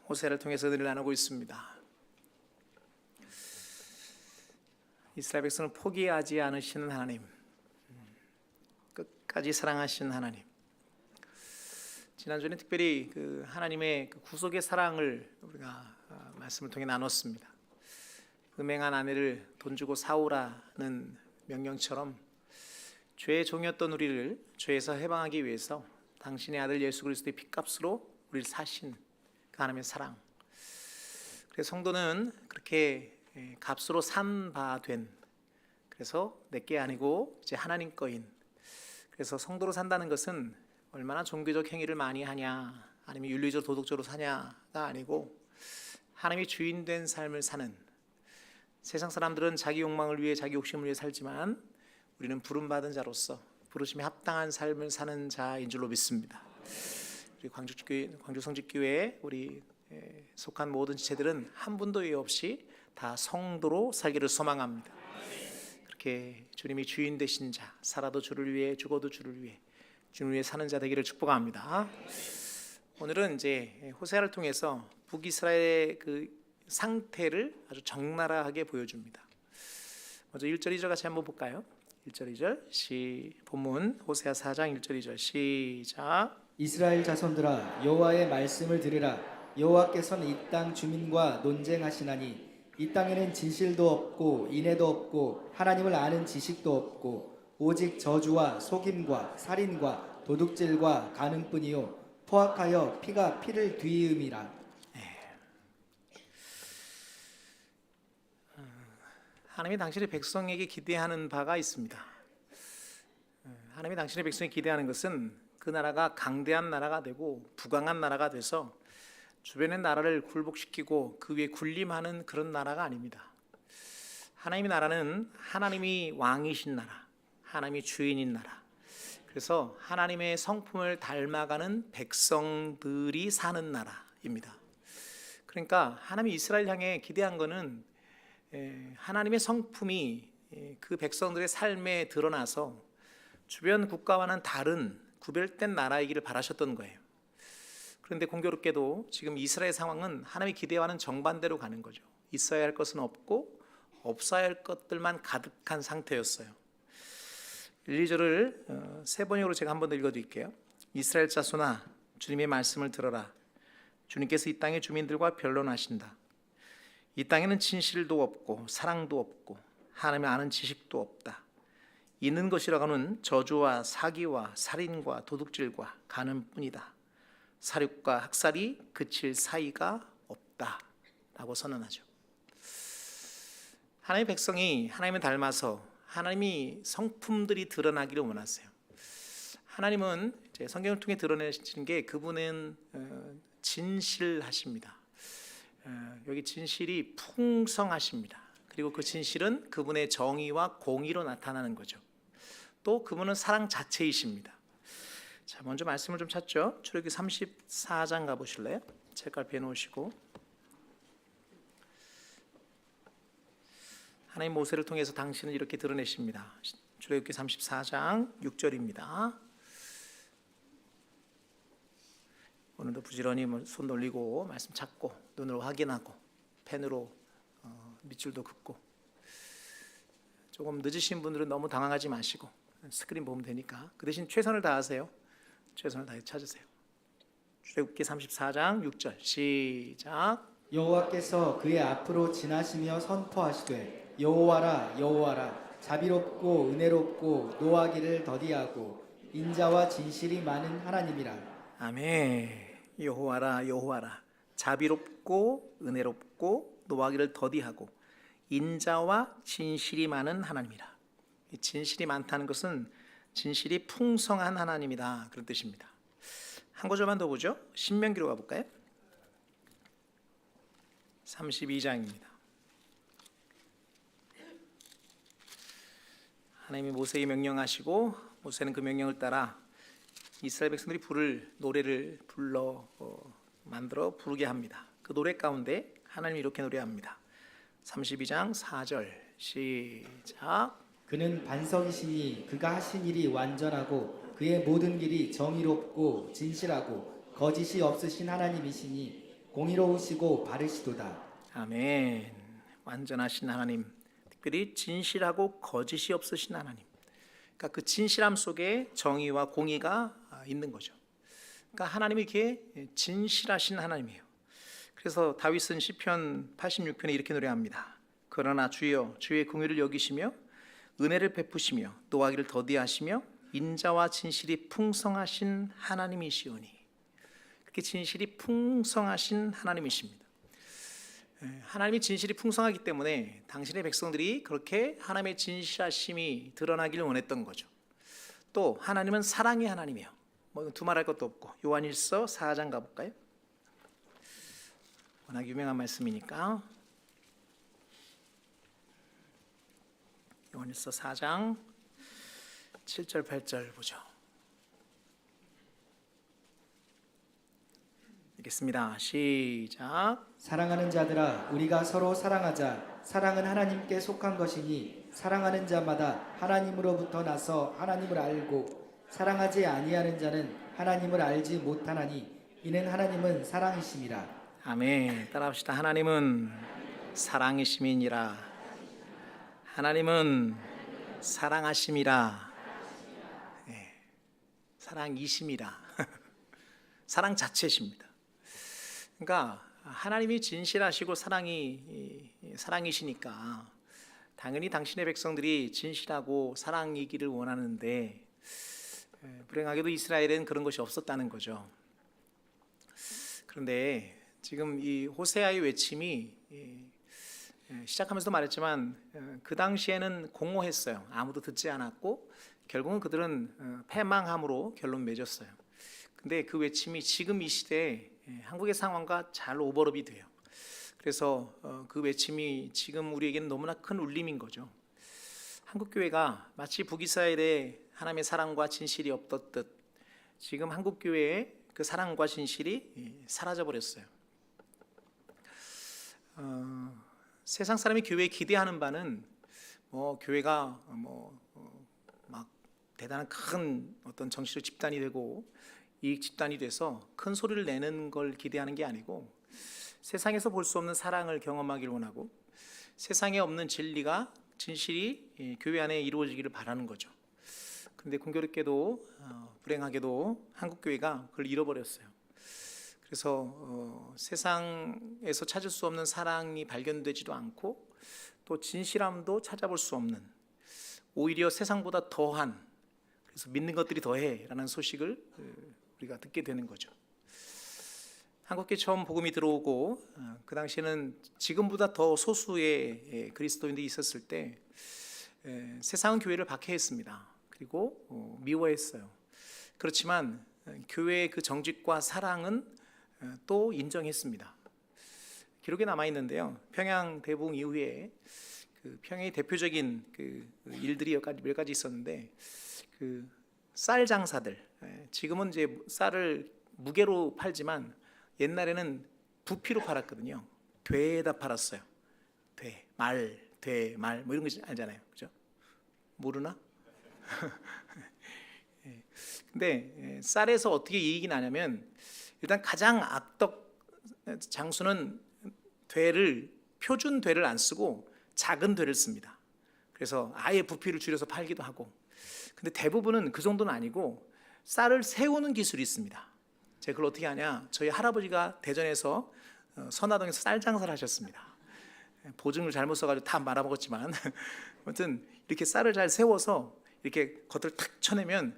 호세아를 통해서 은혜를 나누고 있습니다. 이스라엘 백성을 포기하지 않으시는 하나님, 끝까지 사랑하시는 하나님. 지난주에는 특별히 그 하나님의 그 구속의 사랑을 우리가 말씀을 통해 나눴습니다. 음행한 아내를 돈 주고 사오라는 명령처럼 죄의 종이었던 우리를 죄에서 해방하기 위해서 당신의 아들 예수 그리스도의 핏값으로 우리를 사신 그 하나님의 사랑. 그래서 성도는 그렇게 값으로 산 바 된, 그래서 내게 아니고 이제 하나님 거인. 그래서 성도로 산다는 것은 얼마나 종교적 행위를 많이 하냐, 아니면 윤리적 도덕적으로 사냐가 아니고 하나님이 주인 된 삶을 사는. 세상 사람들은 자기 욕망을 위해, 자기 욕심을 위해 살지만 우리는 부름받은 자로서 부르심에 합당한 삶을 사는 자인 줄로 믿습니다. 우리 광주 성직교회 우리 속한 모든 지체들은 한 분도 예외 없이 다 성도로 살기를 소망합니다. 그렇게 주님이 주인 되신 자, 살아도 주를 위해, 죽어도 주를 위해, 주를 위해 사는 자 되기를 축복합니다. 오늘은 이제 호세아를 통해서 북이스라엘의 그 상태를 아주 적나라하게 보여줍니다. 먼저 1절 2절 같이 한번 볼까요? 1절 2절 본문 호세아 4장 1절 2절 시작. 이스라엘 자손들아, 여호와의 말씀을 들으라. 여호와께서는 이 땅 주민과 논쟁하시나니 이 땅에는 진실도 없고 인애도 없고 하나님을 아는 지식도 없고 오직 저주와 속임과 살인과 도둑질과 간음뿐이요 포악하여 피가 피를 뒤이음이라. 하나님이 당신의 백성에게 기대하는 바가 있습니다. 하나님이 당신의 백성이 기대하는 것은 그 나라가 강대한 나라가 되고 부강한 나라가 돼서 주변의 나라를 굴복시키고 그 위에 군림하는 그런 나라가 아닙니다. 하나님의 나라는 하나님이 왕이신 나라, 하나님이 주인인 나라. 그래서 하나님의 성품을 닮아가는 백성들이 사는 나라입니다. 그러니까 하나님이 이스라엘 향해 기대한 것은 하나님의 성품이 그 백성들의 삶에 드러나서 주변 국가와는 다른 구별된 나라이기를 바라셨던 거예요. 그런데 공교롭게도 지금 이스라엘 상황은 하나님의 기대와는 정반대로 가는 거죠. 있어야 할 것은 없고 없어야 할 것들만 가득한 상태였어요. 1, 2절을 세 번역으로 제가 한 번 더 읽어드릴게요. 이스라엘 자손아, 주님의 말씀을 들어라. 주님께서 이 땅의 주민들과 변론하신다. 이 땅에는 진실도 없고 사랑도 없고 하나님을 아는 지식도 없다. 있는 것이라고 하는 저주와 사기와 살인과 도둑질과 간음뿐이다. 살육과 학살이 그칠 사이가 없다 라고 선언하죠. 하나님의 백성이 하나님을 닮아서 하나님이 성품들이 드러나기를 원하세요. 하나님은 성경을 통해 드러내시는 게 그분은 진실하십니다. 여기 진실이 풍성하십니다. 그리고 그 진실은 그분의 정의와 공의로 나타나는 거죠. 또 그분은 사랑 자체이십니다. 자, 먼저 말씀을 좀 찾죠. 출애굽기 34장 가보실래요? 책갈 빼놓으시고. 하나님 모세를 통해서 당신은 이렇게 드러내십니다. 출애굽기 34장 6절입니다. 오늘도 부지런히 손 돌리고 말씀 찾고 눈으로 확인하고 펜으로 밑줄도 긋고. 조금 늦으신 분들은 너무 당황하지 마시고 스크린 보면 되니까 그 대신 최선을 다하세요. 최선을 다해 찾으세요. 출애굽기 34장 6절 시작. 여호와께서 그의 앞으로 지나시며 선포하시되 여호와라 여호와라 자비롭고 은혜롭고 노하기를 더디하고 인자와 진실이 많은 하나님이라. 아멘. 여호와라 여호와라 자비롭고 은혜롭고 노하기를 더디하고 인자와 진실이 많은 하나님이라. 이 진실이 많다는 것은 진실이 풍성한 하나님이다, 그런 뜻입니다. 한 구절만 더 보죠. 신명기로 가볼까요? 32장입니다. 하나님이 모세에게 명령하시고 모세는 그 명령을 따라 이스라엘 백성들이 노래를 만들어 부르게 합니다. 그 노래 가운데 하나님이 이렇게 노래합니다. 32장 4절 시작. 그는 반석이시니 그가 하신 일이 완전하고 그의 모든 길이 정의롭고 진실하고 거짓이 없으신 하나님이시니 공의로우시고 바르시도다. 아멘. 완전하신 하나님, 특별히 진실하고 거짓이 없으신 하나님. 그러니까 그 진실함 속에 정의와 공의가 있는 거죠. 그러니까 하나님이 이렇게 진실하신 하나님이에요. 그래서 다윗은 시편 86편에 이렇게 노래합니다. 그러나 주여 주의 공의를 여기시며 은혜를 베푸시며 노하기를 더디하시며 인자와 진실이 풍성하신 하나님이시오니. 그렇게 진실이 풍성하신 하나님이십니다. 하나님이 진실이 풍성하기 때문에 당신의 백성들이 그렇게 하나님의 진실하심이 드러나기를 원했던 거죠. 또 하나님은 사랑의 하나님이에요. 뭐 두말할 것도 없고 요한일서 4장 가볼까요? 워낙 유명한 말씀이니까 요한일서 4장 7절 8절 보죠. 읽겠습니다. 시작. 사랑하는 자들아 우리가 서로 사랑하자. 사랑은 하나님께 속한 것이니 사랑하는 자마다 하나님으로부터 나서 하나님을 알고 사랑하지 아니하는 자는 하나님을 알지 못하나니 이는 하나님은 사랑이심이라. 아멘. 따라합시다. 하나님은 사랑이심이니라. 하나님은 사랑하심이라. 네. 사랑이심이라. 사랑 자체십니다. 그러니까 하나님이 진실하시고 사랑이시니까 당연히 당신의 백성들이 진실하고 사랑이기를 원하는데 불행하게도 이스라엘은 그런 것이 없었다는 거죠. 그런데 지금 이 호세아의 외침이 시작하면서도 말했지만 그 당시에는 공허했어요. 아무도 듣지 않았고 결국은 그들은 패망함으로 결론 맺었어요. 근데 그 외침이 지금 이 시대에 한국의 상황과 잘 오버랩이 돼요. 그래서 그 외침이 지금 우리에게는 너무나 큰 울림인 거죠. 한국교회가 마치 북이스라엘에 하나님의 사랑과 진실이 없었듯 지금 한국교회의 그 사랑과 진실이 사라져버렸어요. 세상 사람이 교회에 기대하는 바는 교회가 막 대단한 큰 어떤 정치적 집단이 되고 이익 집단이 돼서 큰 소리를 내는 걸 기대하는 게 아니고 세상에서 볼 수 없는 사랑을 경험하기를 원하고 세상에 없는 진리가 진실이 교회 안에 이루어지기를 바라는 거죠. 그런데 공교롭게도 불행하게도 한국 교회가 그걸 잃어버렸어요. 그래서 세상에서 찾을 수 없는 사랑이 발견되지도 않고 또 진실함도 찾아볼 수 없는 오히려 세상보다 더한 그래서 믿는 것들이 더해라는 소식을 우리가 듣게 되는 거죠. 한국교회 처음 복음이 들어오고 그 당시에는 지금보다 더 소수의 그리스도인들이 있었을 때 세상은 교회를 박해했습니다. 그리고 미워했어요. 그렇지만 교회의 그 정직과 사랑은 또 인정했습니다. 기록에 남아 있는데요. 평양 대붕 이후에 그 평양의 대표적인 그 일들이 몇 가지 있었는데 그 쌀 장사들 지금은 이제 쌀을 무게로 팔지만 옛날에는 부피로 팔았거든요. 되에다 팔았어요. 돼, 말 뭐 이런 거 알잖아요, 그죠? 모르나? 근데 쌀에서 어떻게 이익이 나냐면 일단 가장 악덕 장수는 표준 되를 안 쓰고 작은 되를 씁니다. 그래서 아예 부피를 줄여서 팔기도 하고. 근데 대부분은 그 정도는 아니고 쌀을 세우는 기술이 있습니다. 제가 그걸 어떻게 하냐? 저희 할아버지가 대전에서 선화동에서 쌀 장사를 하셨습니다. 보증을 잘못 써가지고 다 말아먹었지만 아무튼 이렇게 쌀을 잘 세워서 이렇게 겉을 탁 쳐내면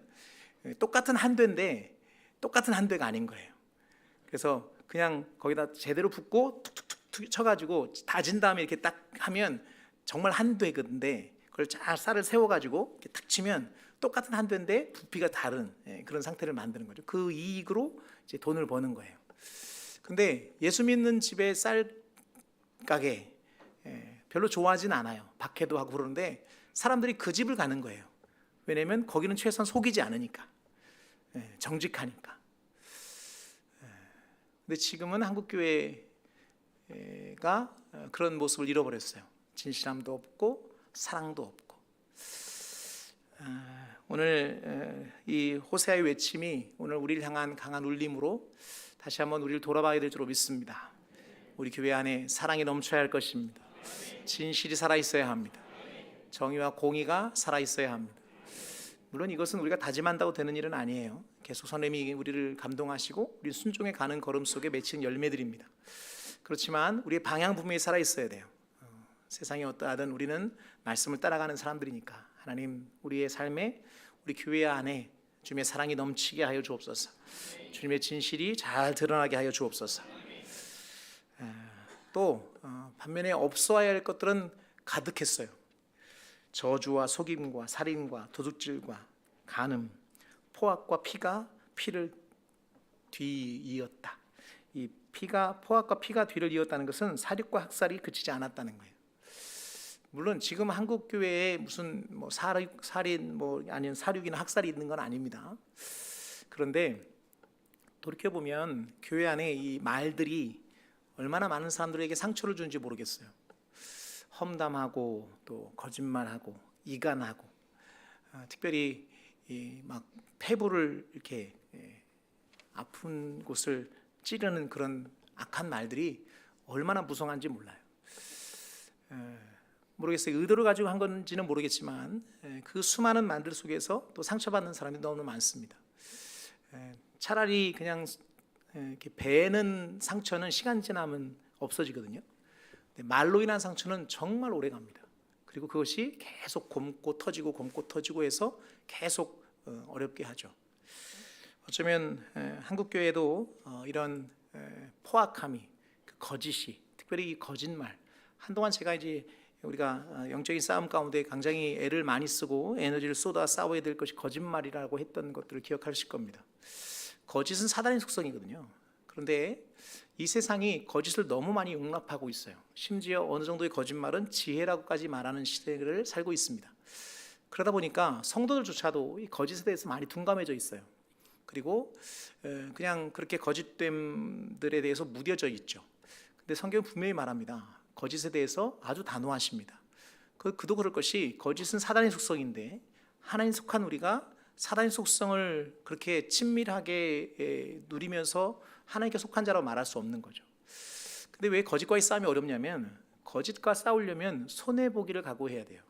똑같은 한 되인데 똑같은 한 되가 아닌 거예요. 그래서 그냥 거기다 제대로 붓고 툭툭툭 쳐가지고 다진 다음에 이렇게 딱 하면 정말 한 되인데 그걸 잘 쌀을 세워가지고 이렇게 탁 치면 똑같은 한 되인데 부피가 다른 그런 상태를 만드는 거죠. 그 이익으로 이제 돈을 버는 거예요. 근데 예수 믿는 집의 쌀 가게 별로 좋아하진 않아요. 박해도 하고 그러는데 사람들이 그 집을 가는 거예요. 왜냐하면 거기는 최소한 속이지 않으니까, 정직하니까. 근데 지금은 한국 교회가 그런 모습을 잃어버렸어요. 진실함도 없고 사랑도 없고. 오늘 이 호세아의 외침이 오늘 우리를 향한 강한 울림으로 다시 한번 우리를 돌아봐야 될 줄로 믿습니다. 우리 교회 안에 사랑이 넘쳐야 할 것입니다. 진실이 살아있어야 합니다. 정의와 공의가 살아있어야 합니다. 물론 이것은 우리가 다짐한다고 되는 일은 아니에요. 계속 선생님이 우리를 감동하시고 우리 순종해 가는 걸음 속에 맺힌 열매들입니다. 그렇지만 우리의 방향 분명히 살아있어야 돼요. 세상이 어떠하든 우리는 말씀을 따라가는 사람들이니까 하나님 우리의 삶에 우리 교회 안에 주님의 사랑이 넘치게 하여 주옵소서. 주님의 진실이 잘 드러나게 하여 주옵소서. 또 반면에 없어야 할 것들은 가득했어요. 저주와 속임과 살인과 도둑질과 간음, 포악과 피가 피를 뒤이었다. 이 포악과 피가 뒤를 이었다는 것은 사륙과 학살이 그치지 않았다는 거예요. 물론 지금 한국 교회에 무슨 살인 아니면 사륙이나 학살이 있는 건 아닙니다. 그런데 돌이켜 보면 교회 안에 이 말들이 얼마나 많은 사람들에게 상처를 주는지 모르겠어요. 험담하고 또 거짓말하고 이간하고 특별히 막 폐부를 이렇게 아픈 곳을 찌르는 그런 악한 말들이 얼마나 무성한지 몰라요. 모르겠어요. 의도를 가지고 한 건지는 모르겠지만 그 수많은 말들 속에서 또 상처받는 사람이 너무 많습니다. 차라리 그냥 이렇게 베는 상처는 시간 지나면 없어지거든요. 말로 인한 상처는 정말 오래 갑니다. 그리고 그것이 계속 곪고 터지고 해서 계속 어렵게 하죠. 어쩌면 한국 교회도 이런 포악함이, 거짓이, 특별히 이 거짓말, 한동안 제가 이제 우리가 영적인 싸움 가운데 굉장히 애를 많이 쓰고 에너지를 쏟아 싸워야 될 것이 거짓말이라고 했던 것들을 기억하실 겁니다. 거짓은 사단의 속성이거든요. 그런데 이 세상이 거짓을 너무 많이 용납하고 있어요. 심지어 어느 정도의 거짓말은 지혜라고까지 말하는 시대를 살고 있습니다. 그러다 보니까 성도들조차도 이 거짓에 대해서 많이 둔감해져 있어요. 그리고 그냥 그렇게 거짓됨들에 대해서 무뎌져 있죠. 근데 성경은 분명히 말합니다. 거짓에 대해서 아주 단호하십니다. 그도 그럴 것이 거짓은 사단의 속성인데 하나님 속한 우리가 사단의 속성을 그렇게 친밀하게 누리면서 하나님께 속한 자라고 말할 수 없는 거죠. 근데 왜 거짓과의 싸움이 어렵냐면 거짓과 싸우려면 손해보기를 각오해야 돼요.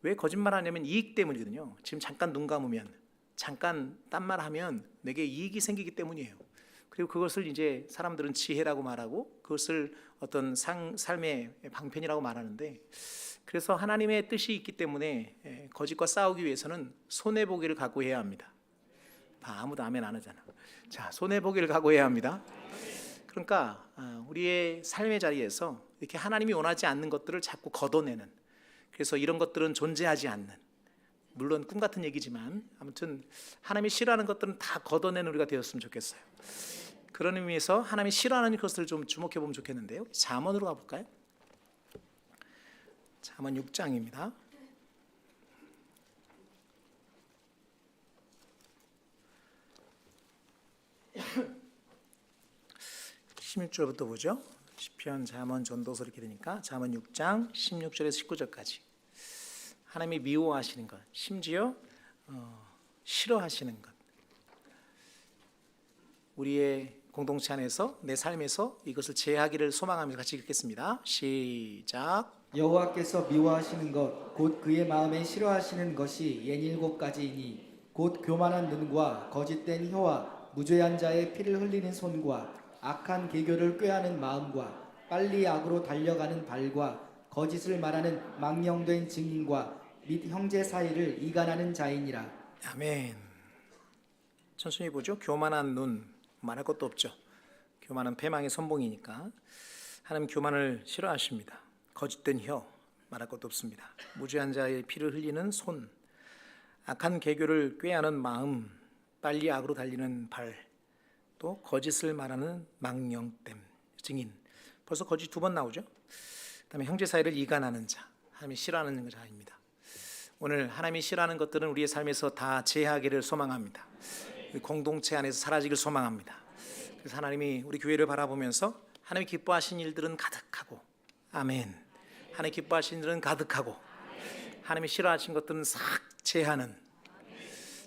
왜 거짓말하냐면 이익 때문이거든요. 지금 잠깐 눈 감으면, 잠깐 딴말하면 내게 이익이 생기기 때문이에요. 그리고 그것을 이제 사람들은 지혜라고 말하고 그것을 어떤 삶의 방편이라고 말하는데, 그래서 하나님의 뜻이 있기 때문에 거짓과 싸우기 위해서는 손해보기를 각오해야 합니다. 아무도 아멘 안 하잖아. 자, 손해보기를 각오해야 합니다. 그러니까 우리의 삶의 자리에서 이렇게 하나님이 원하지 않는 것들을 자꾸 걷어내는, 그래서 이런 것들은 존재하지 않는, 물론 꿈 같은 얘기지만 아무튼 하나님이 싫어하는 것들은 다 걷어내는 우리가 되었으면 좋겠어요. 그런 의미에서 하나님이 싫어하는 것을 좀 주목해 보면 좋겠는데요. 잠언으로 가볼까요? 잠언 6장입니다. 16절부터 보죠. 시편, 잠언, 전도서 이렇게 되니까 잠언 6장 16절에서 19절까지 하나님이 미워하시는 것, 심지어 싫어하시는 것, 우리의 공동체 안에서 내 삶에서 이것을 제하기를 소망하면서 같이 읽겠습니다. 시작. 여호와께서 미워하시는 것 곧 그의 마음에 싫어하시는 것이 옌일곱 가지이니 곧 교만한 눈과 거짓된 혀와 무죄한 자의 피를 흘리는 손과 악한 계교를 꾀하는 마음과 빨리 악으로 달려가는 발과 거짓을 말하는 망령된 증인과 및 형제 사이를 이간하는 자이니라. 아멘. 천천히 보죠. 교만한 눈, 말할 것도 없죠. 교만은 패망의 선봉이니까 하나님 교만을 싫어하십니다. 거짓된 혀, 말할 것도 없습니다. 무죄한 자의 피를 흘리는 손, 악한 계교를 꾀하는 마음, 빨리 악으로 달리는 발, 또 거짓을 말하는 망령됨, 증인. 벌써 거짓 2번 나오죠. 그다음에 형제 사이를 이간하는 자, 하나님이 싫어하는 자입니다. 오늘 하나님이 싫어하는 것들은 우리의 삶에서 다 제하기를 소망합니다. 우리 공동체 안에서 사라지길 소망합니다. 그래서 하나님이 우리 교회를 바라보면서 하나님이 기뻐하신 일들은 가득하고, 아멘. 하나님 기뻐하신 일들은 가득하고, 하나님이 싫어하신 것들은 싹 제하는.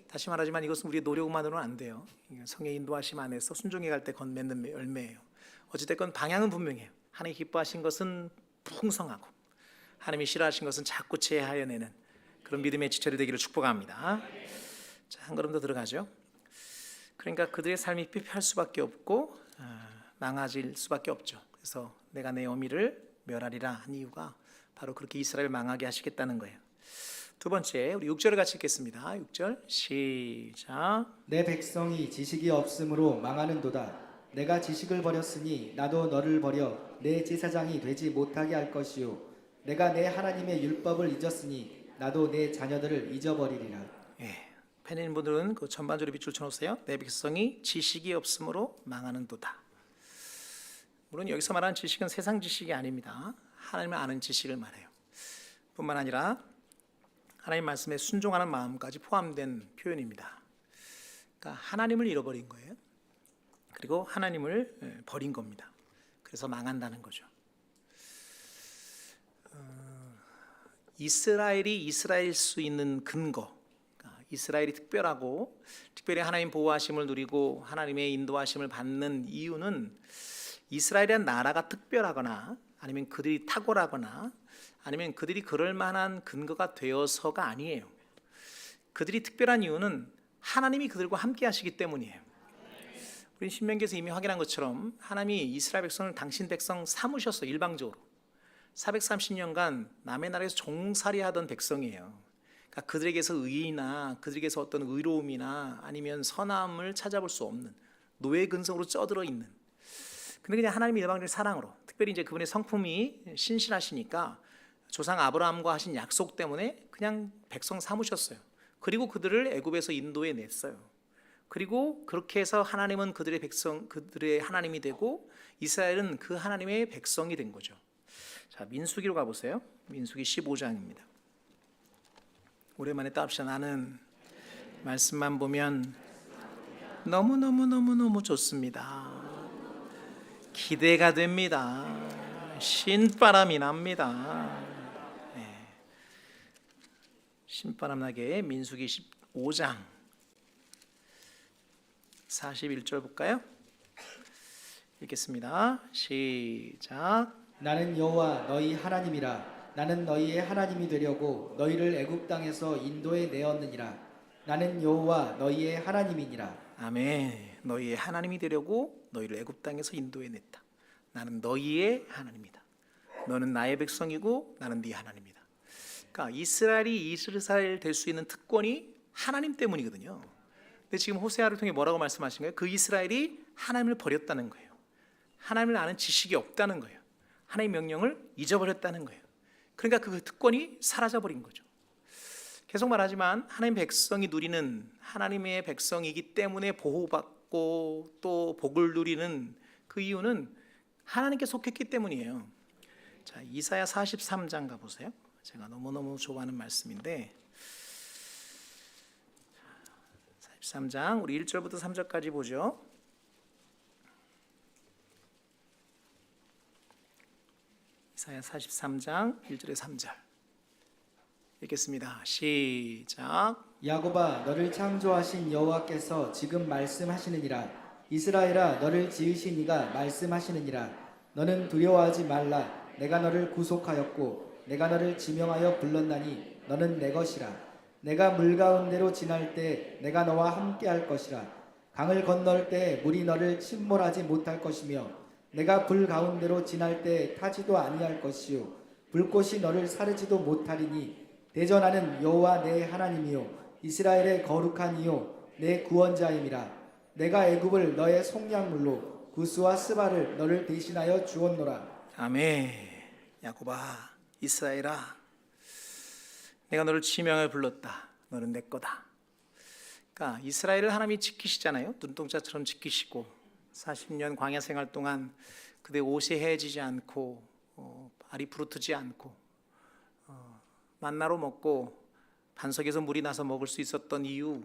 다시 말하지만 이것은 우리의 노력만으로는 안 돼요. 성의 인도하심 안에서 순종해 갈 때 맺는 열매예요. 어찌됐건 방향은 분명해요. 하나님 기뻐하신 것은 풍성하고 하나님이 싫어하신 것은 자꾸 제하여내는 그런 믿음의 지체를 되기를 축복합니다. 자, 한 걸음 더 들어가죠. 그러니까 그들의 삶이 피폐할 수밖에 없고 망가질 수밖에 없죠. 그래서 내가 내 어미를 멸하리라 한 이유가 바로 그렇게 이스라엘을 망하게 하시겠다는 거예요. 두 번째, 우리 6절을 같이 읽겠습니다. 6절 시작. 내 백성이 지식이 없으므로 망하는도다. 내가 지식을 버렸으니 나도 너를 버려 내 제사장이 되지 못하게 할 것이요 내가 내 하나님의 율법을 잊었으니 나도 내 자녀들을 잊어버리리라. 예, 펜 있는 분들은 그 전반절에 밑줄 쳐놓으세요. 내 백성이 지식이 없으므로 망하는도다. 물론 여기서 말하는 지식은 세상 지식이 아닙니다. 하나님을 아는 지식을 말해요. 뿐만 아니라 하나님 말씀에 순종하는 마음까지 포함된 표현입니다. 그러니까 하나님을 잃어버린 거예요. 그리고 하나님을 버린 겁니다. 그래서 망한다는 거죠. 이스라엘이 이스라엘일 수 있는 근거, 그러니까 이스라엘이 특별하고 특별히 하나님 보호하심을 누리고 하나님의 인도하심을 받는 이유는 이스라엘이란 나라가 특별하거나 아니면 그들이 탁월하거나 아니면 그들이 그럴 만한 근거가 되어서가 아니에요. 그들이 특별한 이유는 하나님이 그들과 함께 하시기 때문이에요. 우리 신명기에서 이미 확인한 것처럼 하나님이 이스라엘 백성을 당신 백성 삼으셨어. 일방적으로 430년간 남의 나라에서 종살이하던 백성이에요. 그러니까 그들에게서 의의나 그들에게서 어떤 의로움이나 아니면 선함을 찾아볼 수 없는 노예 근성으로 쩌들어 있는, 근데 그냥 하나님의 일방적인 사랑으로 특별히 이제 그분의 성품이 신실하시니까 조상 아브라함과 하신 약속 때문에 그냥 백성 삼으셨어요. 그리고 그들을 애굽에서 인도해 냈어요. 그리고 그렇게 해서 하나님은 그들의 백성, 그들의 하나님이 되고 이스라엘은 그 하나님의 백성이 된 거죠. 자, 민수기로 가보세요. 민수기 15장입니다. 오랜만에 따합시다. 나는 말씀만 보면 너무너무 좋습니다. 기대가 됩니다. 신바람이 납니다. 네. 신바람 나게 민수기 15장 41절 볼까요? 읽겠습니다. 시작. 나는 여호와 너희 하나님이라. 나는 너희의 하나님이 되려고 너희를 애굽 땅에서 인도해 내었느니라. 나는 여호와 너희의 하나님이니라. 아멘. 너희의 하나님이 되려고 너희를 애굽 땅에서 인도해 냈다. 나는 너희의 하나님이다. 너는 나의 백성이고 나는 네 하나님이다. 그러니까 이스라엘이 이스라엘 될 수 있는 특권이 하나님 때문이거든요. 근데 지금 호세아를 통해 뭐라고 말씀하신 거예요? 그 이스라엘이 하나님을 버렸다는 거예요. 하나님을 아는 지식이 없다는 거예요. 하나님의 명령을 잊어버렸다는 거예요. 그러니까 그 특권이 사라져버린 거죠. 계속 말하지만 하나님 백성이 누리는 하나님의 백성이기 때문에 보호받고 또 복을 누리는 그 이유는 하나님께 속했기 때문이에요. 자, 이사야 43장 가보세요. 제가 너무너무 좋아하는 말씀인데 43장 우리 1절부터 3절까지 보죠. 이사야 43장 1절에 3절 읽겠습니다. 시작. 야곱아 너를 창조하신 여호와께서 지금 말씀하시느니라. 이스라엘아 너를 지으신 이가 말씀하시느니라. 너는 두려워하지 말라. 내가 너를 구속하였고 내가 너를 지명하여 불렀나니 너는 내 것이라. 내가 물 가운데로 지날 때 내가 너와 함께 할 것이라. 강을 건널 때 물이 너를 침몰하지 못할 것이며 내가 불 가운데로 지날 때 타지도 아니할 것이요 불꽃이 너를 사르지도 못하리니 대전하는 여호와 내 하나님이요 이스라엘의 거룩한 이요 내 구원자임이라. 내가 애굽을 너의 속량물로 구스와 스바를 너를 대신하여 주었노라. 아멘. 야곱아, 이스라엘아, 내가 너를 지명을 불렀다. 너는 내 거다. 그러니까 이스라엘을 하나님이 지키시잖아요. 눈동자처럼 지키시고 40년 광야 생활 동안 그대 옷이 헤어지지 않고 알이 부르트지 않고 만나로 먹고 반석에서 물이 나서 먹을 수 있었던 이유,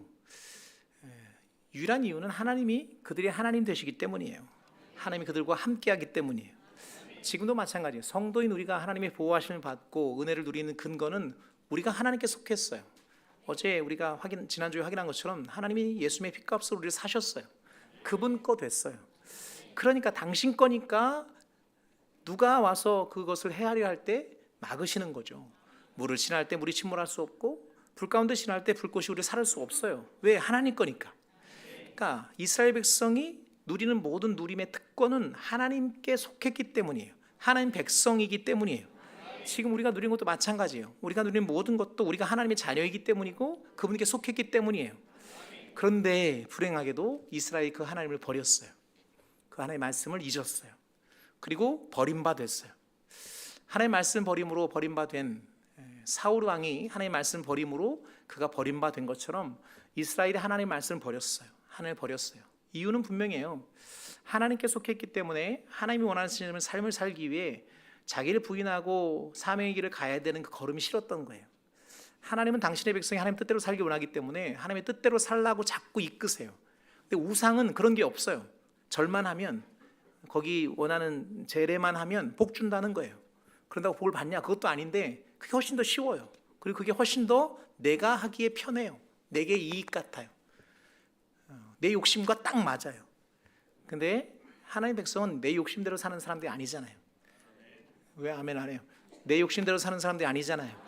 유일한 이유는 하나님이 그들의 하나님 되시기 때문이에요. 하나님이 그들과 함께하기 때문이에요. 지금도 마찬가지예요. 성도인 우리가 하나님의 보호하심을 받고 은혜를 누리는 근거는 우리가 하나님께 속했어요. 어제 우리가 지난주에 확인한 것처럼 하나님이 예수님의 피값으로 우리를 사셨어요. 그분 거 됐어요. 그러니까 당신 거니까 누가 와서 그것을 헤아려 할 때 막으시는 거죠. 물을 지날 때 물이 침몰할 수 없고 불 가운데 지날 때 불꽃이 우리 살을 수 없어요. 왜? 하나님 거니까. 그러니까 이스라엘 백성이 누리는 모든 누림의 특권은 하나님께 속했기 때문이에요. 하나님 백성이기 때문이에요. 지금 우리가 누린 것도 마찬가지예요. 우리가 누린 모든 것도 우리가 하나님의 자녀이기 때문이고 그분께 속했기 때문이에요. 그런데 불행하게도 이스라엘이 그 하나님을 버렸어요. 그 하나님의 말씀을 잊었어요. 그리고 버림받았어요. 하나님의 말씀 버림으로 버림받은 사울 왕이 하나님의 말씀 버림으로 그가 버림받은 것처럼 이스라엘이 하나님의 말씀을 버렸어요. 하나님을 버렸어요. 이유는 분명해요. 하나님께 속했기 때문에 하나님이 원하시는 삶을 살기 위해 자기를 부인하고 사명의 길을 가야 되는 그 걸음이 싫었던 거예요. 하나님은 당신의 백성이 하나님 뜻대로 살기 원하기 때문에 하나님의 뜻대로 살라고 자꾸 이끄세요. 근데 우상은 그런 게 없어요. 절만 하면, 거기 원하는 제례만 하면 복 준다는 거예요. 그런다고 복을 받냐? 그것도 아닌데 그게 훨씬 더 쉬워요. 그리고 그게 훨씬 더 내가 하기에 편해요. 내게 이익 같아요. 내 욕심과 딱 맞아요. 근데 하나님의 백성은 내 욕심대로 사는 사람들이 아니잖아요. 왜 아멘 안 해요? 내 욕심대로 사는 사람들이 아니잖아요.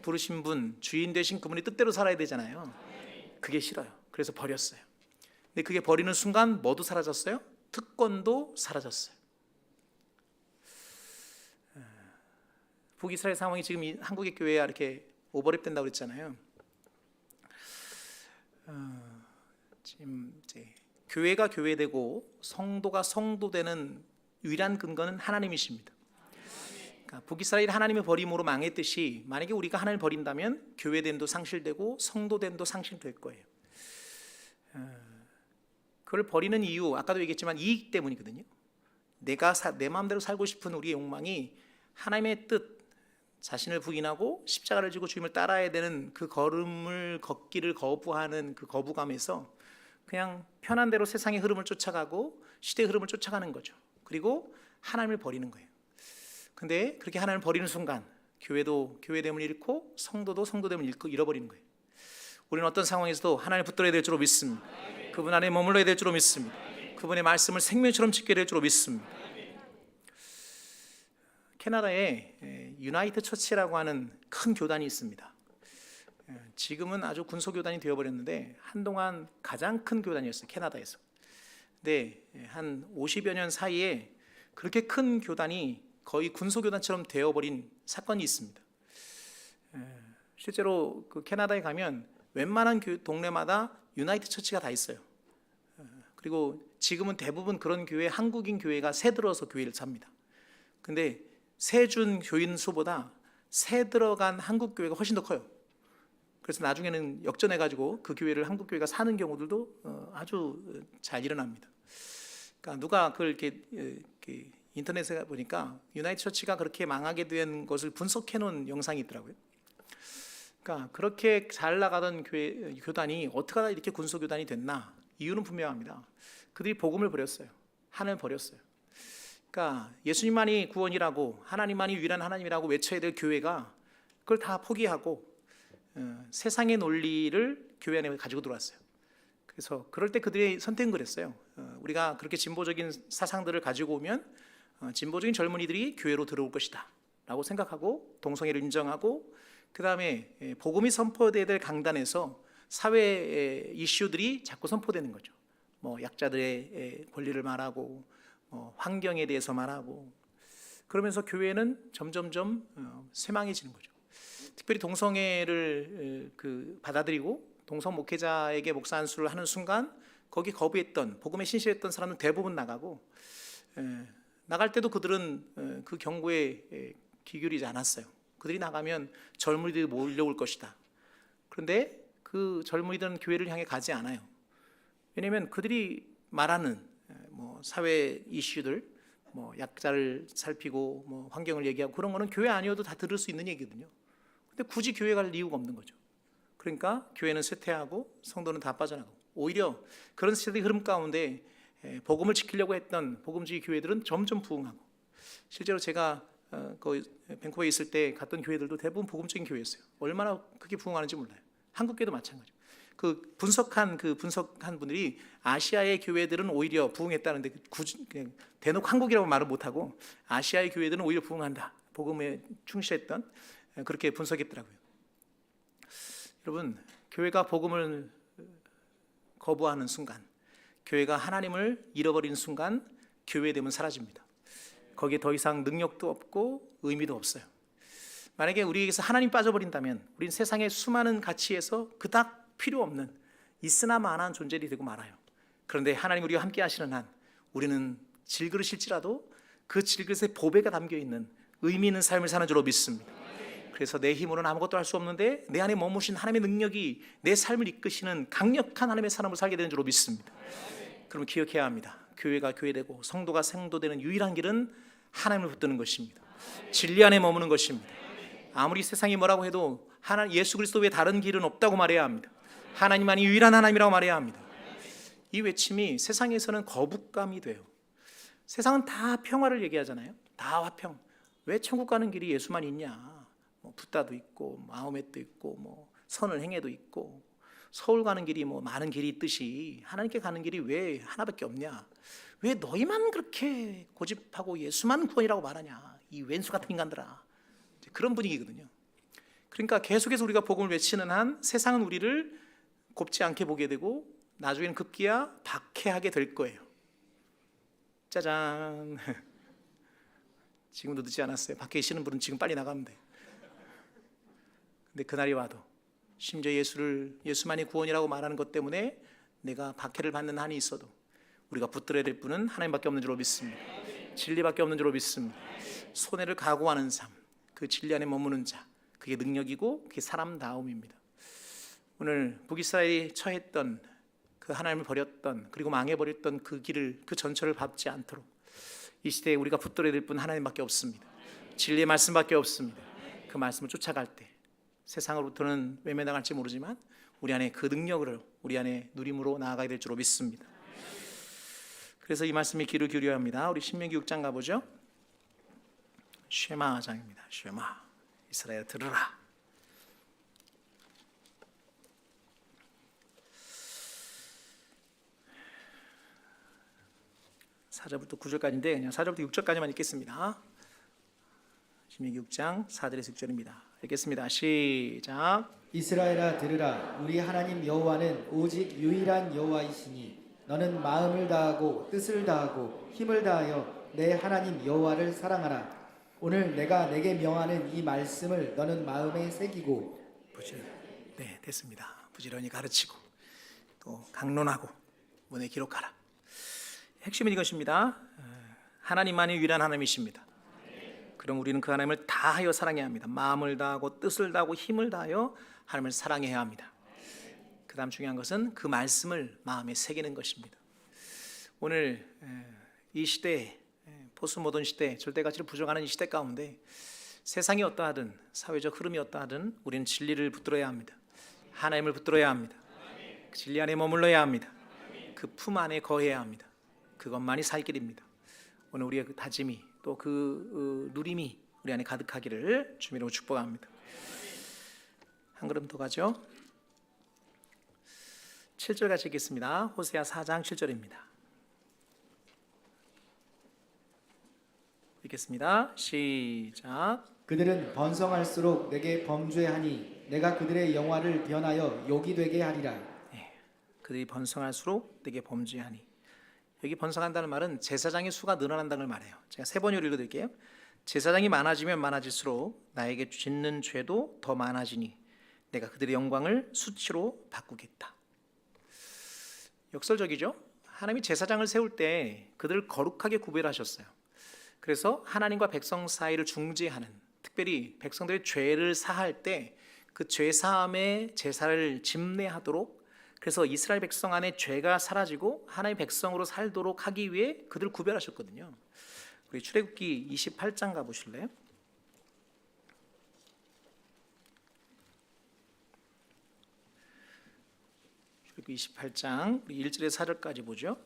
부르신 분, 주인 되신 그분이 뜻대로 살아야 되잖아요. 그게 싫어요. 그래서 버렸어요. 근데 그게 버리는 순간 뭐도 사라졌어요? 특권도 사라졌어요. 북이스라엘 상황이 지금 한국의 교회에 이렇게 오버랩 된다고 그랬잖아요. 지금 이제 교회가 교회되고 성도가 성도되는 유일한 근거는 하나님이십니다. 그러니까 북이스라엘이 하나님의 버림으로 망했듯이 만약에 우리가 하나님을 버린다면 교회됨도 상실되고 성도됨도 상실될 거예요. 그걸 버리는 이유 아까도 얘기했지만 이익 때문이거든요. 내가 내 마음대로 살고 싶은 우리의 욕망이 하나님의 뜻, 자신을 부인하고 십자가를 지고 주님을 따라야 되는 그 걸음을 걷기를 거부하는 그 거부감에서 그냥 편한 대로 세상의 흐름을 쫓아가고 시대의 흐름을 쫓아가는 거죠. 그리고 하나님을 버리는 거예요. 근데 그렇게 하나님을 버리는 순간 교회도 교회됨을 잃고 성도도 성도됨을 잃어버리는 거예요. 우리는 어떤 상황에서도 하나님을 붙들어야 될 줄로 믿습니다. 그분 안에 머물러야 될 줄로 믿습니다. 그분의 말씀을 생명처럼 지켜야 될 줄로 믿습니다. 캐나다에 유나이트 처치라고 하는 큰 교단이 있습니다. 지금은 아주 군소교단이 되어버렸는데 한동안 가장 큰 교단이었어요. 캐나다에서. 근데 한 50여 년 사이에 그렇게 큰 교단이 거의 군소교단처럼 되어버린 사건이 있습니다. 실제로 그 캐나다에 가면 웬만한 동네마다 유나이트 처치가 다 있어요. 그리고 지금은 대부분 그런 교회, 한국인 교회가 새 들어서 교회를 삽니다. 근데 새 준 교인 수보다 새 들어간 한국 교회가 훨씬 더 커요. 그래서 나중에는 역전해가지고 그 교회를 한국 교회가 사는 경우들도 아주 잘 일어납니다. 그러니까 누가 그걸 이렇게 인터넷에 보니까 유나이트 처치가 그렇게 망하게 된 것을 분석해 놓은 영상이 있더라고요. 그러니까 그렇게 잘 나가던 교단이 어떻게 하다 이렇게 군소교단이 됐나? 이유는 분명합니다. 그들이 복음을 버렸어요. 하나님을 버렸어요. 그러니까 예수님만이 구원이라고 하나님만이 유일한 하나님이라고 외쳐야 될 교회가 그걸 다 포기하고 세상의 논리를 교회 안에 가지고 들어왔어요. 그래서 그럴 때 그들이 선택은 그랬어요. 우리가 그렇게 진보적인 사상들을 가지고 오면 진보적인 젊은이들이 교회로 들어올 것이다 라고 생각하고 동성애를 인정하고 그 다음에 복음이 선포되어야 될 강단에서 사회 이슈들이 자꾸 선포되는 거죠. 뭐 약자들의 권리를 말하고 환경에 대해서 말하고 그러면서 교회는 점점점 쇠망해지는 거죠. 특별히 동성애를 받아들이고 동성 목회자에게 목사 안수를 하는 순간 거기 거부했던 복음에 신실했던 사람은 대부분 나가고 나갈 때도 그들은 그 경고에 귀 기울이지 않았어요. 그들이 나가면 젊은이들이 몰려올 것이다. 그런데 그 젊은이들은 교회를 향해 가지 않아요. 왜냐하면 그들이 말하는 사회 이슈들, 약자를 살피고 환경을 얘기하고 그런 거는 교회 아니어도 다 들을 수 있는 얘기거든요. 근데 굳이 교회 갈 이유가 없는 거죠. 그러니까 교회는 쇠퇴하고 성도는 다 빠져나가고 오히려 그런 세대의 흐름 가운데 복음을 지키려고 했던 복음주의 교회들은 점점 부흥하고 실제로 제가 거기 밴쿠버에 있을 때 갔던 교회들도 대부분 복음적인 교회였어요. 얼마나 크게 부흥하는지 몰라요. 한국 교회도 마찬가지예요. 그 분석한 분들이 아시아의 교회들은 오히려 부흥했다는데 그냥 대놓고 한국이라고 말은 못하고 아시아의 교회들은 오히려 부흥한다. 복음에 충실했던 그렇게 분석했더라고요. 여러분, 교회가 복음을 거부하는 순간, 교회가 하나님을 잃어버리는 순간 교회됨은 사라집니다. 거기에 더 이상 능력도 없고 의미도 없어요. 만약에 우리에게서 하나님 빠져버린다면 우리는 세상의 수많은 가치에서 그닥 필요 없는 있으나 마나한 존재들이 되고 말아요. 그런데 하나님 우리와 함께 하시는 한 우리는 질그릇일지라도 그 질그릇에 보배가 담겨있는 의미 있는 삶을 사는 줄로 믿습니다. 그래서 내 힘으로는 아무것도 할 수 없는데 내 안에 머무신 하나님의 능력이 내 삶을 이끄시는 강력한 하나님의 사람을 살게 되는 줄로 믿습니다. 그럼 기억해야 합니다. 교회가 교회되고 성도가 성도되는 유일한 길은 하나님을 붙드는 것입니다. 진리 안에 머무는 것입니다. 아무리 세상이 뭐라고 해도 예수 그리스도 외에 다른 길은 없다고 말해야 합니다. 하나님만이 유일한 하나님이라고 말해야 합니다. 이 외침이 세상에서는 거부감이 돼요. 세상은 다 평화를 얘기하잖아요. 다 화평. 왜 천국 가는 길이 예수만 있냐? 뭐 붓다도 있고 마호멧도 있고 뭐 선을 행해도 있고 서울 가는 길이 뭐 많은 길이 있듯이 하나님께 가는 길이 왜 하나밖에 없냐? 왜 너희만 그렇게 고집하고 예수만 구원이라고 말하냐? 이 왼수 같은 인간들아. 그런 분위기거든요. 그러니까 계속해서 우리가 복음을 외치는 한 세상은 우리를 곱지 않게 보게 되고 나중에는 급기야 박해하게 될 거예요. 짜잔. 지금도 늦지 않았어요. 밖에 계시는 분은 지금 빨리 나가면 돼요. 근데 그날이 와도 심지어 예수만이 구원이라고 말하는 것 때문에 내가 박해를 받는 한이 있어도 우리가 붙들어야 될 분은 하나님밖에 없는 줄로 믿습니다. 진리밖에 없는 줄로 믿습니다. 손해를 각오하는 삶, 그 진리 안에 머무는 자, 그게 능력이고 그게 사람다움입니다. 오늘 북이스라엘이 처했던 그 하나님을 버렸던 그리고 망해버렸던 그 길을 그 전철을 밟지 않도록 이 시대에 우리가 붙들어야 될 분 하나님밖에 없습니다. 진리의 말씀밖에 없습니다. 그 말씀을 쫓아갈 때 세상으로부터는 외면당할지 모르지만 우리 안에 그 능력을 우리 안에 누림으로 나아가게 될 줄로 믿습니다. 그래서 이 말씀에 귀를 기울여야 합니다. 우리 신명기 6장 가보죠. 쉐마장입니다. 쉐마. 이스라엘 들으라. 사절부터 9절까지인데 그냥 4절부터 6절까지만 읽겠습니다. 신명기 6장 4절에서 6절입니다. 읽겠습니다. 시작. 이스라엘아 들으라. 우리 하나님 여호와는 오직 유일한 여호와이시니 너는 마음을 다하고 뜻을 다하고 힘을 다하여 내 하나님 여호와를 사랑하라. 오늘 내가 내게 명하는 이 말씀을 너는 마음에 새기고 네, 됐습니다. 부지런히 가르치고 또 강론하고 문에 기록하라. 핵심은 이것입니다. 하나님만이 유일한 하나님이십니다. 그럼 우리는 그 하나님을 다하여 사랑해야 합니다. 마음을 다하고 뜻을 다하고 힘을 다하여 하나님을 사랑해야 합니다. 그 다음 중요한 것은 그 말씀을 마음에 새기는 것입니다. 오늘 이 시대에 포스모던 시대, 절대가치를 부정하는 이 시대 가운데 세상이 어떠하든 사회적 흐름이 어떠하든 우리는 진리를 붙들어야 합니다. 하나님을 붙들어야 합니다. 그 진리 안에 머물러야 합니다. 그 품 안에 거해야 합니다. 그것만이 살 길입니다. 오늘 우리의 그 다짐이 또 그 누림이 우리 안에 가득하기를 주님으로 축복합니다. 한 걸음 더 가죠. 7절 같이 읽겠습니다. 호세아 4장 7절입니다. 읽겠습니다. 시작. 그들은 번성할수록 내게 범죄하니 내가 그들의 영화를 변하여 욕이 되게 하리라. 그들이 번성할수록 내게 범죄하니. 여기 번성한다는 말은 제사장의 수가 늘어난다는 걸 말해요. 제가 세 번역을 읽어드릴게요. 제사장이 많아지면 많아질수록 나에게 짓는 죄도 더 많아지니 내가 그들의 영광을 수치로 바꾸겠다. 역설적이죠. 하나님이 제사장을 세울 때 그들을 거룩하게 구별하셨어요. 그래서 하나님과 백성 사이를 중재하는, 특별히 백성들의 죄를 사할 때 그 죄 사함의 제사를 집례하도록, 그래서 이스라엘 백성 안에 죄가 사라지고 하나님의 백성으로 살도록 하기 위해 그들을 구별하셨거든요. 우리 출애굽기 28장 가보실래요? 출애굽기 28장 우리 1절에서 4절까지 보죠.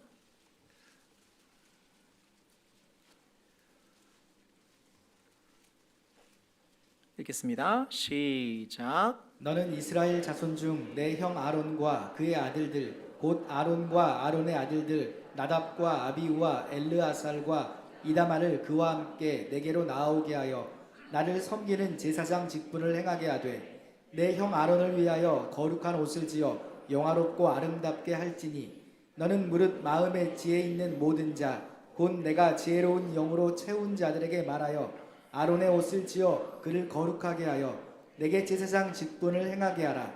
읽겠습니다. 시작. 너는 이스라엘 자손 중 내 형 아론과 그의 아들들 곧 아론과 아론의 아들들 나답과 아비우와 엘르아살과 이다말을 그와 함께 내게로 나아오게 하여 나를 섬기는 제사장 직분을 행하게 하되 내 형 아론을 위하여 거룩한 옷을 지어 영화롭고 아름답게 할지니 너는 무릇 마음에 지혜 있는 모든 자 곧 내가 지혜로운 영으로 채운 자들에게 말하여 아론의 옷을 지어 그를 거룩하게 하여 내게 제사장 직분을 행하게 하라.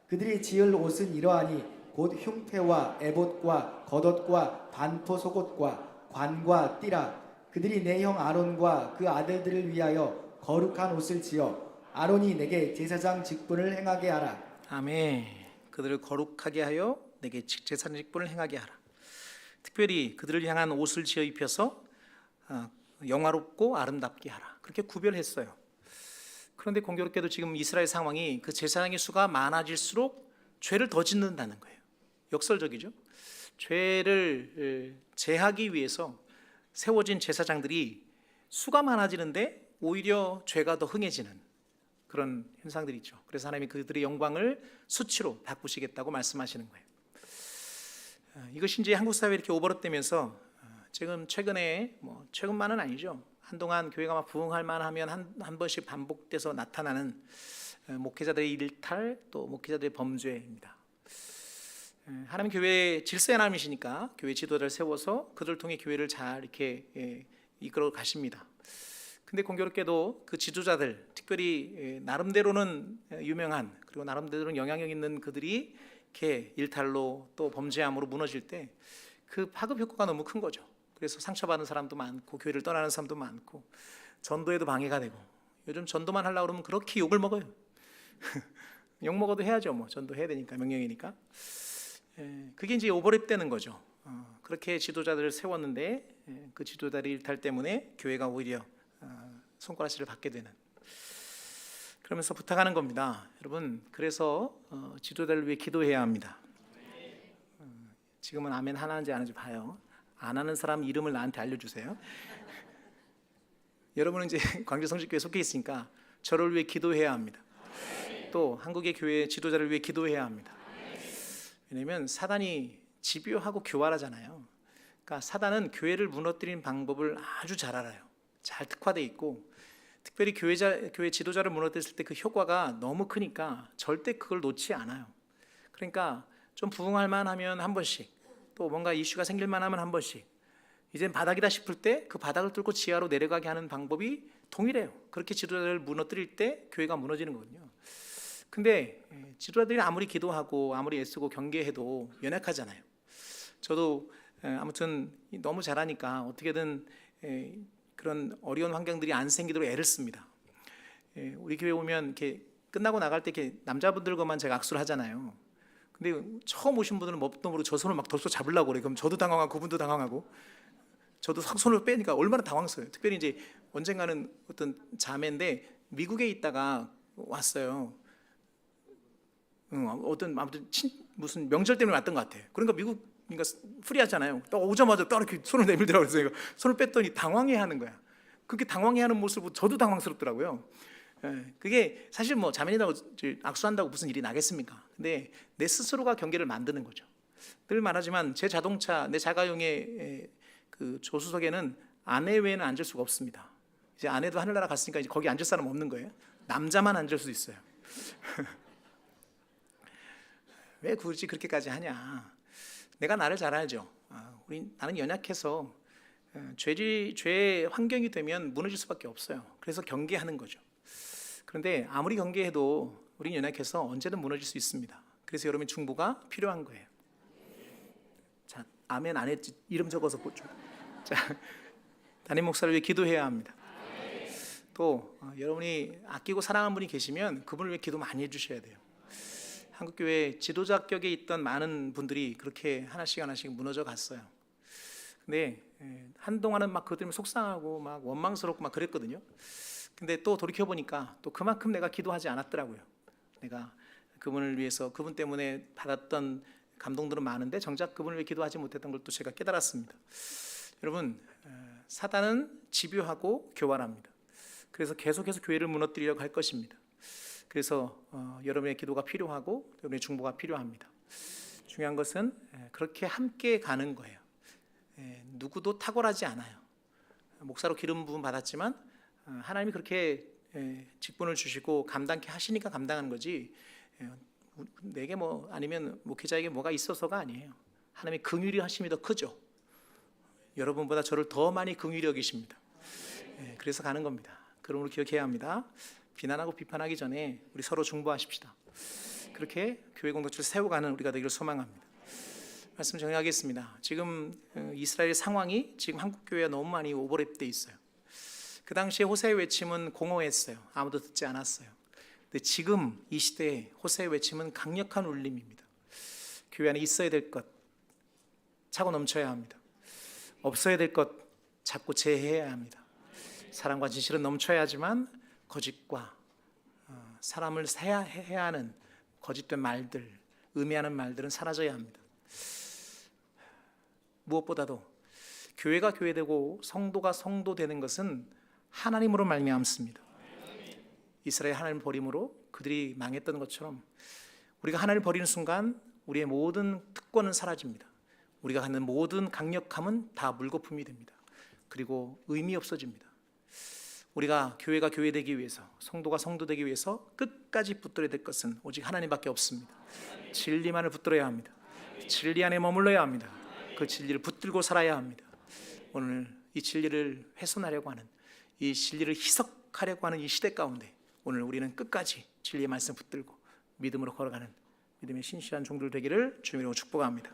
그들이 지을 옷은 이러하니 곧 흉패와 에봇과 겉옷과 반포 속옷과 관과 띠라. 그들이 내 형 아론과 그 아들들을 위하여 거룩한 옷을 지어 아론이 내게 제사장 직분을 행하게 하라. 아멘. 그들을 거룩하게 하여 내게 제사장 직분을 행하게 하라. 특별히 그들을 향한 옷을 지어 입혀서 영화롭고 아름답게 하라. 그렇게 구별했어요. 그런데 공교롭게도 지금 이스라엘 상황이 그 제사장의 수가 많아질수록 죄를 더 짓는다는 거예요. 역설적이죠. 죄를 제하기 위해서 세워진 제사장들이 수가 많아지는데 오히려 죄가 더 흥해지는 그런 현상들이 있죠. 그래서 하나님이 그들의 영광을 수치로 바꾸시겠다고 말씀하시는 거예요. 이것이 이제 한국 사회에 이렇게 오버랩되면서 지금 최근에 최근만은 아니죠. 한동안 교회가 막 부흥할 만하면 한 번씩 반복돼서 나타나는 목회자들의 일탈 또 목회자들의 범죄입니다. 하나님 교회의 질서의 하나님이시니까 교회 지도자를 세워서 그들을 통해 교회를 잘 이렇게 이끌어 가십니다. 근데 공교롭게도 그 지도자들, 특별히 나름대로는 유명한 그리고 나름대로는 영향력 있는 그들이 이렇게 일탈로 또 범죄함으로 무너질 때 그 파급 효과가 너무 큰 거죠. 그래서 상처받은 사람도 많고 교회를 떠나는 사람도 많고 전도에도 방해가 되고 요즘 전도만 하려고 그러면 그렇게 욕을 먹어요. 욕 먹어도 해야죠. 전도해야 되니까 명령이니까. 그게 이제 오버랩되는 거죠. 그렇게 지도자들을 세웠는데 그 지도자들의 일탈 때문에 교회가 오히려 손가락질을 받게 되는. 그러면서 부탁하는 겁니다. 여러분, 그래서 지도자를 위해 기도해야 합니다. 지금은 아멘 하나인지 안 하는지 봐요. 안 하는 사람 이름을 나한테 알려주세요. 여러분은 이제 광주성직교회에 속해 있으니까 저를 위해 기도해야 합니다. 또 한국의 교회 지도자를 위해 기도해야 합니다. 왜냐하면 사단이 집요하고 교활하잖아요. 그러니까 사단은 교회를 무너뜨리는 방법을 아주 잘 알아요. 잘 특화되어 있고 특별히 교회 지도자를 무너뜨렸을 때 그 효과가 너무 크니까 절대 그걸 놓지 않아요. 그러니까 좀 부흥할 만하면 한 번씩 또 뭔가 이슈가 생길 만하면 한 번씩 이젠 바닥이다 싶을 때 그 바닥을 뚫고 지하로 내려가게 하는 방법이 동일해요. 그렇게 지도자를 무너뜨릴 때 교회가 무너지는 거거든요. 근데 지도자들이 아무리 기도하고 아무리 애쓰고 경계해도 연약하잖아요. 저도 아무튼 너무 잘하니까 어떻게든 그런 어려운 환경들이 안 생기도록 애를 씁니다. 우리 교회 오면 이렇게 끝나고 나갈 때 이렇게 남자분들과만 제가 악수를 하잖아요. 근데 처음 오신 분들은 뭣도 모르고 저 손을 막 덜컥 잡으려고 그래요. 그럼 저도 당황하고 그분도 당황하고 저도 손을 빼니까 얼마나 당황스러워요. 특별히 이제 언젠가는 어떤 자매인데 미국에 있다가 왔어요. 아무튼 무슨 명절 때문에 왔던 것 같아요. 그러니까 그러니까 프리하잖아요. 또 오자마자 또 이렇게 손을 내밀더라고요. 그래서 손을 뺐더니 당황해하는 거야. 그렇게 당황해하는 모습을 보고 저도 당황스럽더라고요. 그게 사실 자매님하고 악수한다고 무슨 일이 나겠습니까? 근데 내 스스로가 경계를 만드는 거죠. 늘 말하지만 제 자동차, 내 자가용의 그 조수석에는 아내 외에는 앉을 수가 없습니다. 이제 아내도 하늘나라 갔으니까 이제 거기 앉을 사람 없는 거예요. 남자만 앉을 수 있어요. 왜 굳이 그렇게까지 하냐? 내가 나를 잘 알죠. 나는 연약해서 죄의 환경이 되면 무너질 수밖에 없어요. 그래서 경계하는 거죠. 그런데 아무리 경계해도 우리는 연약해서 언제든 무너질 수 있습니다. 그래서 여러분의 중보가 필요한 거예요. 자, 아멘 안 했지? 이름 적어서 보죠. 자, 담임 목사를 위해 기도해야 합니다. 또 여러분이 아끼고 사랑하는 분이 계시면 그분을 위해 기도 많이 해주셔야 돼요. 한국교회 지도자격에 있던 많은 분들이 그렇게 하나씩 무너져 갔어요. 근데 한동안은 막 그것 때문에 속상하고 막 원망스럽고 막 그랬거든요. 근데 또 돌이켜 보니까 또 그만큼 내가 기도하지 않았더라고요. 내가 그분을 위해서 그분 때문에 받았던 감동들은 많은데 정작 그분을 위해 기도하지 못했던 걸 또 제가 깨달았습니다. 여러분, 사단은 집요하고 교활합니다. 그래서 계속해서 교회를 무너뜨리려고 할 것입니다. 그래서 여러분의 기도가 필요하고 여러분의 중보가 필요합니다. 중요한 것은 그렇게 함께 가는 거예요. 누구도 탁월하지 않아요. 목사로 기름 부음 받았지만 하나님이 그렇게 직분을 주시고 감당케 하시니까 감당하는 거지, 내게 뭐 아니면 목회자에게 뭐가 있어서가 아니에요. 하나님의 긍휼히 하심이 더 크죠. 여러분보다 저를 더 많이 긍휼히 여기십니다. 그래서 가는 겁니다. 그러므로 기억해야 합니다. 비난하고 비판하기 전에 우리 서로 중보하십시다. 그렇게 교회 공동체를 세워가는 우리가 되기를 소망합니다. 말씀 정리하겠습니다. 지금 이스라엘 상황이 지금 한국 교회에 너무 많이 오버랩돼 있어요. 그 당시에 호세의 외침은 공허했어요. 아무도 듣지 않았어요. 근데 지금 이 시대에 호세의 외침은 강력한 울림입니다. 교회 안에 있어야 될 것 차고 넘쳐야 합니다. 없어야 될 것 자꾸 제해해야 합니다. 사랑과 진실은 넘쳐야 하지만 거짓과 사람을 해야 하는 거짓된 말들, 의미하는 말들은 사라져야 합니다. 무엇보다도 교회가 교회되고 성도가 성도되는 것은 하나님으로 말미암습니다. 이스라엘 하나님 버림으로 그들이 망했던 것처럼 우리가 하나님을 버리는 순간 우리의 모든 특권은 사라집니다. 우리가 갖는 모든 강력함은 다 물거품이 됩니다. 그리고 의미 없어집니다. 우리가 교회가 교회되기 위해서, 성도가 성도되기 위해서 끝까지 붙들어야 될 것은 오직 하나님밖에 없습니다. 진리만을 붙들어야 합니다. 진리 안에 머물러야 합니다. 그 진리를 붙들고 살아야 합니다. 오늘 이 진리를 훼손하려고 하는, 이 진리를 희석하려고 하는 이 시대 가운데 오늘 우리는 끝까지 진리의 말씀 붙들고 믿음으로 걸어가는 믿음의 신실한 종들 되기를 주님으로 축복합니다.